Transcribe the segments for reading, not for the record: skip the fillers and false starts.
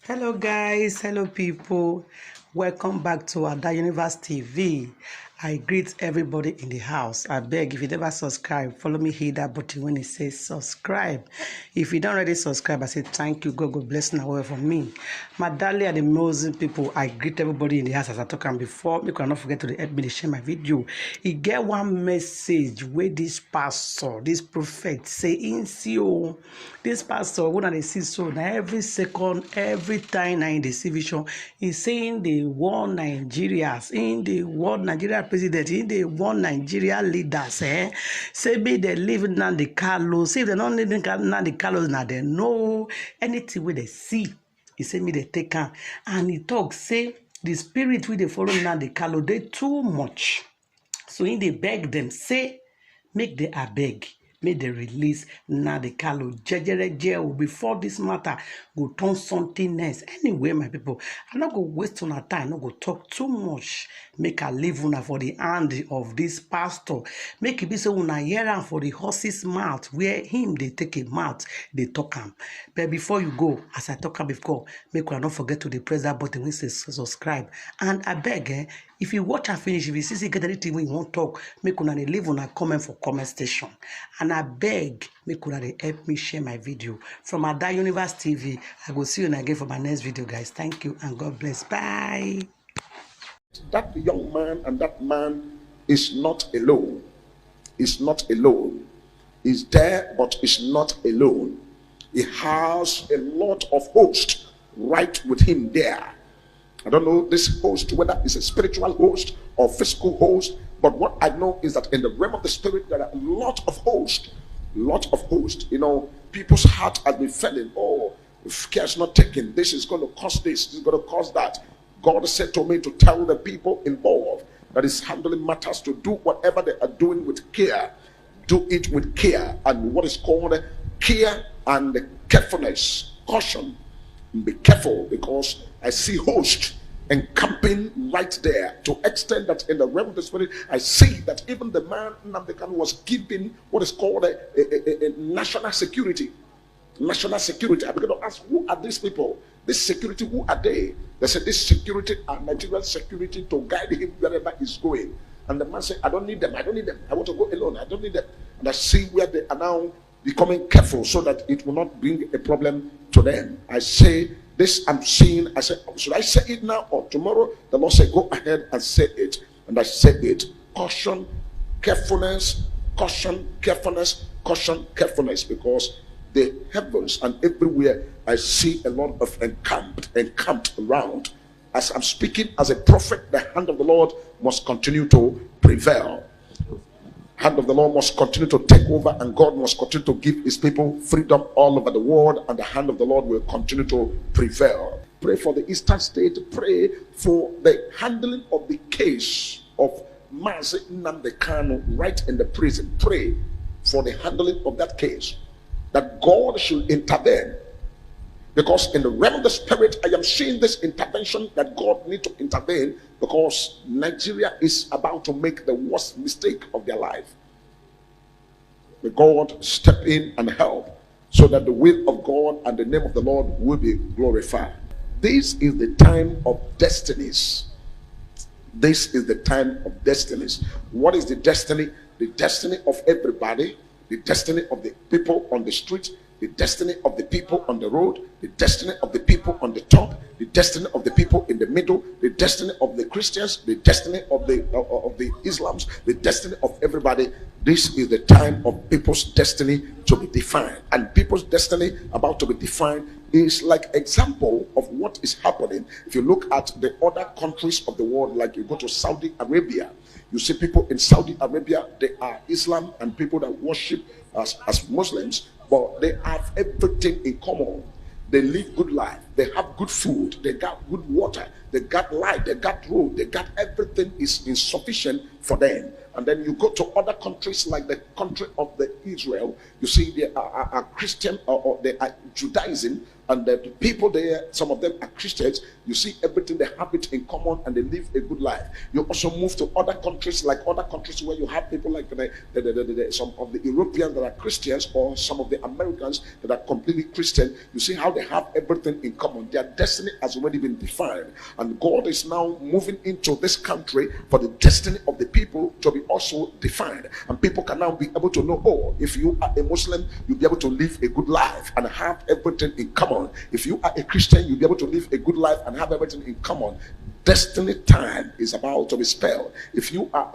Hello guys, hello people. Welcome back to Ada Universe TV. I greet everybody in the house. I beg, if you never subscribe, follow me, hit that button when it says subscribe. If you don't already subscribe, I say thank you. God bless now away from me. My darling and amazing people, I greet everybody in the house as I talk and before. You cannot forget to help me to share my video. You get one message where this pastor, this prophet say in CEO. This pastor, when I see so now every second, every time I in the see vision, he's saying they want Nigerians, in the world Nigeria president, in the world Nigeria leaders, say be they live in the Carlos, say they don't live in the Carlos now, they know anything where they see. He say me they take am, and he talk say the spirit with they follow now the Carlos, they too much. So in they beg them, say make they abeg. Make the release now the Carlo jail before this matter go turn something else. Anyway, my people, I'm not go waste on our time, not go talk too much. Make a leave una for the hand of this pastor. Make it be so una hear am for the horse's mouth, where him they take a mouth, they talk him. But before you go, as I talk am before, make una not forget to press that button when say subscribe. And I beg, if you watch and finish, if you see get anything when you want talk, make una leave una comment for comment station. And I beg, make una help me share my video. From Ada Universe TV, I will see you again for my next video, guys. Thank you and God bless. Bye. That young man and that man is not alone. Is not alone. Is there, but is not alone. He has a lot of hosts right with him there. I don't know this host, whether it's a spiritual host or physical host, but what I know is that in the realm of the spirit, there are a lot of hosts. Lot of hosts. You know, people's heart has been failing. Oh, if care is not taken, this is going to cause this is going to cause that. God said to me to tell the people involved that is handling matters to do whatever they are doing with care. Do it with care and what is called care and carefulness. Caution. Be careful, because I see hosts encamping right there, to extent that in the realm of the spirit, I see that even the man Nnamdi Kanu was given what is called a national security. National security. I began to ask, who are these people? This security, who are they? They said this security are Nigerian security to guide him wherever he's going. And the man said, I don't need them. I don't need them. I want to go alone. I don't need them. And I see where they are now becoming careful so that it will not bring a problem to them. I say this, I'm seeing. I said, should I say it now or tomorrow? The Lord said, go ahead and say it. And I said it. Caution, carefulness, caution, carefulness, caution, carefulness, because the heavens and everywhere I see a lot of encamped around. As I'm speaking as a prophet, the hand of the Lord must continue to prevail. Hand of the Lord must continue to take over, and God must continue to give his people freedom all over the world, and the hand of the Lord will continue to prevail. Pray for the Eastern State. Pray for the handling of the case of Mazi Kanu right in the prison. Pray for the handling of that case, that God should intervene. Because in the realm of the spirit, I am seeing this intervention that God needs to intervene, because Nigeria is about to make the worst mistake of their life. May God step in and help, so that the will of God and the name of the Lord will be glorified. This is the time of destinies. This is the time of destinies. What is the destiny? The destiny of everybody, the destiny of the people on the street, the destiny of the people on the road, the destiny of the people on the top, the destiny of the people in the middle, the destiny of the Christians, the destiny of the Islams, the destiny of everybody. This is the time of people's destiny to be defined. And people's destiny about to be defined is like example of what is happening. If you look at the other countries of the world, like you go to Saudi Arabia, you see people in Saudi Arabia, they are Islam and people that worship as Muslims, but they have everything in common. They live good life, they have good food, they got good water, they got light, they got road, they got everything is insufficient for them. And then you go to other countries like the country of the Israel, you see they are Christian, or they are Judaism, and the people there, some of them are Christians. You see everything, they have it in common, and they live a good life. You also move to other countries, like other countries where you have people like some of the Europeans that are Christians, or some of the Americans that are completely Christian. You see how they have everything in common. common. Their destiny has already been defined. And God is now moving into this country for the destiny of the people to be also defined. And people can now be able to know, oh, if you are a Muslim, you'll be able to live a good life and have everything in common. If you are a Christian, you'll be able to live a good life and have everything in common. Destiny time is about to be spelled. If you are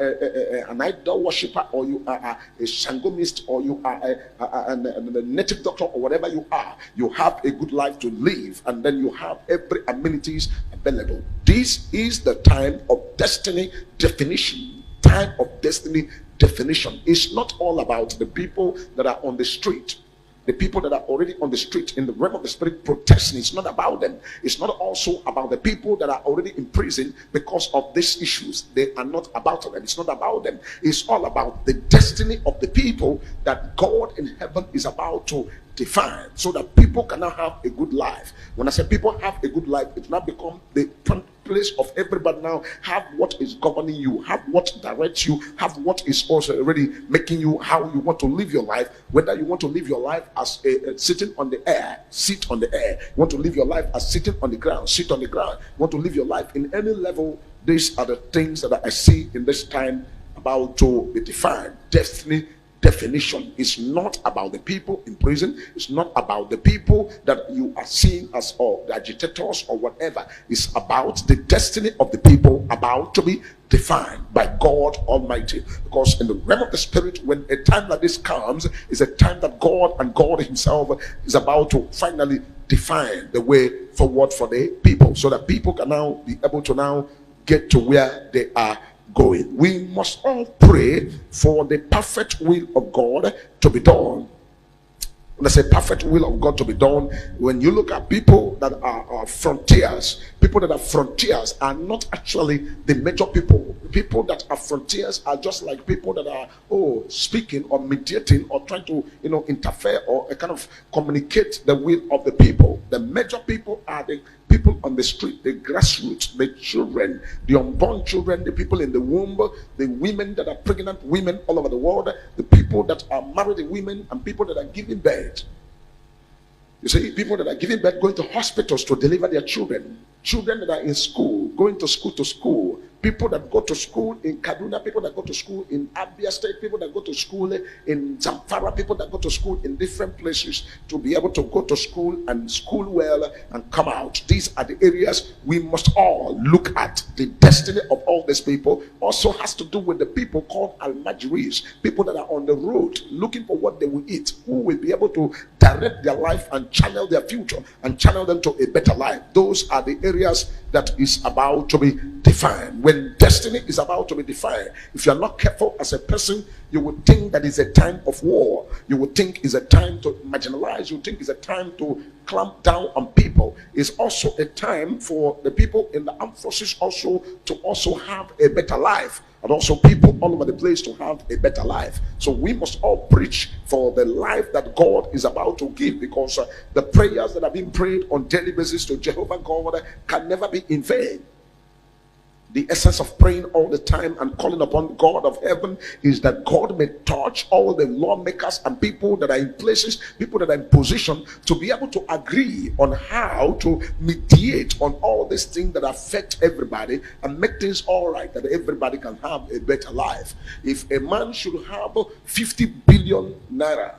an idol worshiper, or you are a Shangomist, or you are a native doctor, or whatever you are, you have a good life to live, and then you have every amenities available. This is the time of destiny definition. Time of destiny definition. It's not all about the people that are on the street. The people that are already on the street in the realm of the spirit protesting, it's not about them. It's not also about the people that are already in prison because of these issues. They are not about them. It's not about them. It's all about the destiny of the people that God in heaven is about to define, so that people can now have a good life. When I say people have a good life, it now become the place of everybody now have what is governing you, have what directs you, have what is also already making you how you want to live your life. Whether you want to live your life as sitting on the air, sit on the air. You want to live your life as sitting on the ground, sit on the ground. You want to live your life in any level. These are the things that I see in this time about to be defined. Destiny definition is not about the people in prison. It's not about the people that you are seeing as or the agitators or whatever. It's about the destiny of the people about to be defined by God Almighty. Because in the realm of the spirit, when a time like this comes, is a time that God and God himself is about to finally define the way forward for the people, so that people can now be able to now get to where they are going. We must all pray for the perfect will of God to be done. Let's say perfect will of God to be done. When you look at people that are frontiers, people that are frontiers are not actually the major people. People that are frontiers are just like people that are speaking or mediating or trying to interfere or kind of communicate the will of the people. The major people are the people on the street, the grassroots, the children, the unborn children, the people in the womb, the women that are pregnant women all over the world, the people that are married women, and people that are giving birth. You see, people that are giving birth, going to hospitals to deliver their children, children that are in school, going to school, people that go to school in Kaduna, people that go to school in Abia State, people that go to school in Zamfara, people that go to school in different places to be able to go to school and school well and come out. These are the areas we must all look at. The destiny of all these people also has to do with the people called marries, people that are on the road looking for what they will eat, who will be able to direct their life and channel their future and channel them to a better life. Those are the areas that is about to be defined. When destiny is about to be defined, if you are not careful as a person, you would think that it's a time of war. You would think it's a time to marginalize. You would think it's a time to clamp down on people. It's also a time for the people in the armed forces also to have a better life, and also people all over the place to have a better life. So we must all preach for the life that God is about to give, because the prayers that are being prayed on daily basis to Jehovah God can never be in vain. The essence of praying all the time and calling upon God of heaven is that God may touch all the lawmakers and people that are in places, people that are in position to be able to agree on how to mediate on all these things that affect everybody and make things all right, that everybody can have a better life. If a man should have 50 billion naira,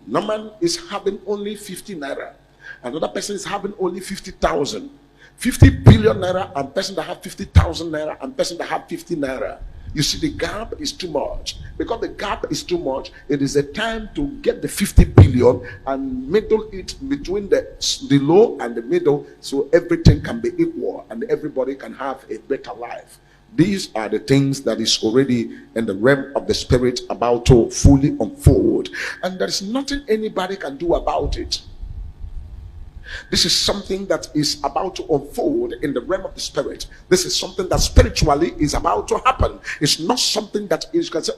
no man is having only 50 naira, another person is having only 50,000. 50 billion naira and person that have 50,000 naira and person that have 50 naira. You see, the gap is too much. Because the gap is too much, it is a time to get the 50 billion and middle it between the low and the middle, so everything can be equal and everybody can have a better life. These are the things that is already in the realm of the spirit about to fully unfold, and there is nothing anybody can do about it. This is something that is about to unfold in the realm of the spirit. This is something that spiritually is about to happen. It's not something that is, you can say,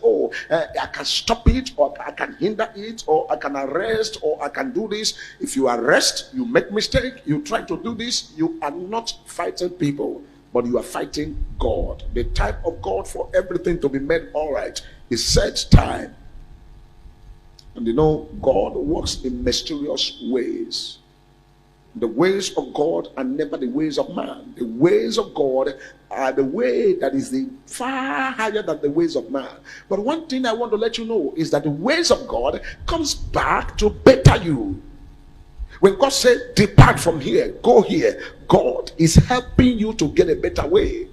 I can stop it, or I can hinder it, or I can arrest, or I can do this. If you arrest, you make mistake, you try to do this, you are not fighting people, but you are fighting God. The time of God for everything to be made all right is set time. And God works in mysterious ways. The ways of God are never the ways of man. The ways of God are the way that is the far higher than the ways of man. But one thing I want to let you know is that the ways of God comes back to better you. When God said, depart from here, go here, God is helping you to get a better way.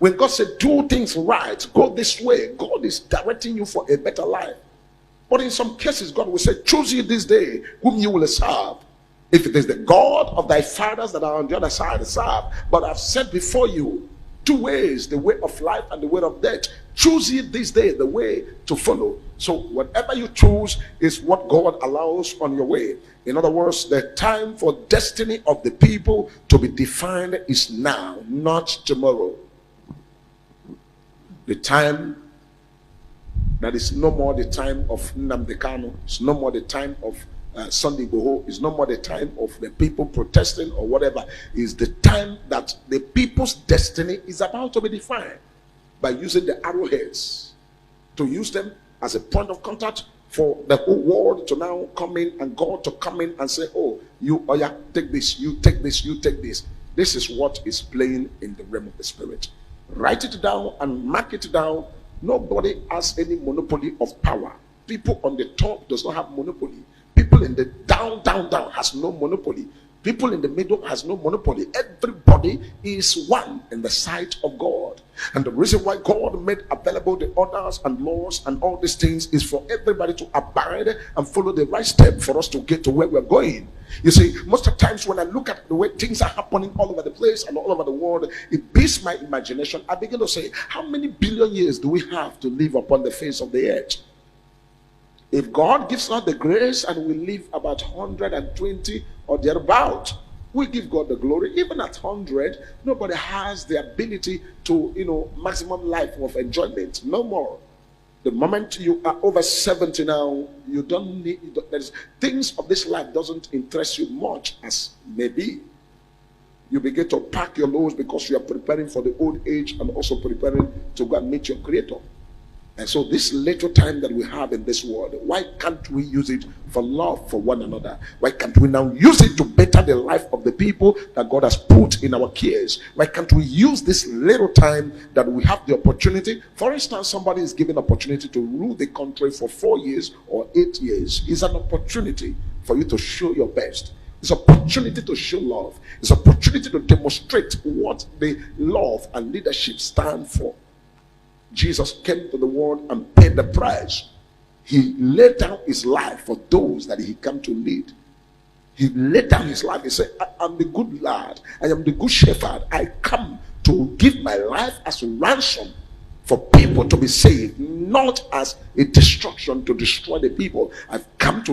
When God said, do things right, go this way, God is directing you for a better life. But in some cases, God will say, choose ye this day whom you will serve. If it is the God of thy fathers that are on the other side, serve. But I've said before you two ways, the way of life and the way of death. Choose ye this day the way to follow. So whatever you choose is what God allows on your way. In other words, the time for destiny of the people to be defined is now, not tomorrow. The time that is no more the time of Nnamdi Kanu, it's no more the time of Sunday Boho, is no more the time of the people protesting or whatever. Is the time that the people's destiny is about to be defined by using the arrowheads, to use them as a point of contact for the whole world to now come in, and God to come in and say, oh, you, oh yeah, take this, you take this, you take this. This is what is playing in the realm of the spirit. Write it down and mark it down. Nobody has any monopoly of power. People on the top does not have monopoly. People in the down has no monopoly. People in the middle has no monopoly. Everybody is one in the sight of God. And the reason why God made available the orders and laws and all these things is for everybody to abide and follow the right step for us to get to where we're going. You see, most of the times when I look at the way things are happening all over the place and all over the world, it beats my imagination. I begin to say, how many billion years do we have to live upon the face of the earth? If God gives us the grace and we live about 120 or thereabout, we give God the glory. Even at 100, nobody has the ability to, maximum life of enjoyment. No more. The moment you are over 70 now, you don't need, there's things of this life doesn't interest you much as maybe. You begin to pack your loads because you are preparing for the old age and also preparing to go and meet your Creator. And so this little time that we have in this world, why can't we use it for love for one another? Why can't we now use it to better the life of the people that God has put in our cares? Why can't we use this little time that we have the opportunity? For instance, somebody is given opportunity to rule the country for 4 years or 8 years. It's an opportunity for you to show your best. It's an opportunity to show love. It's an opportunity to demonstrate what the love and leadership stand for. Jesus came to the world and paid the price. He laid down his life for those that he came to lead. He laid down his life. He said, I am the good lad. I am the good shepherd. I come to give my life as a ransom for people to be saved, not as a destruction to destroy the people. I've come to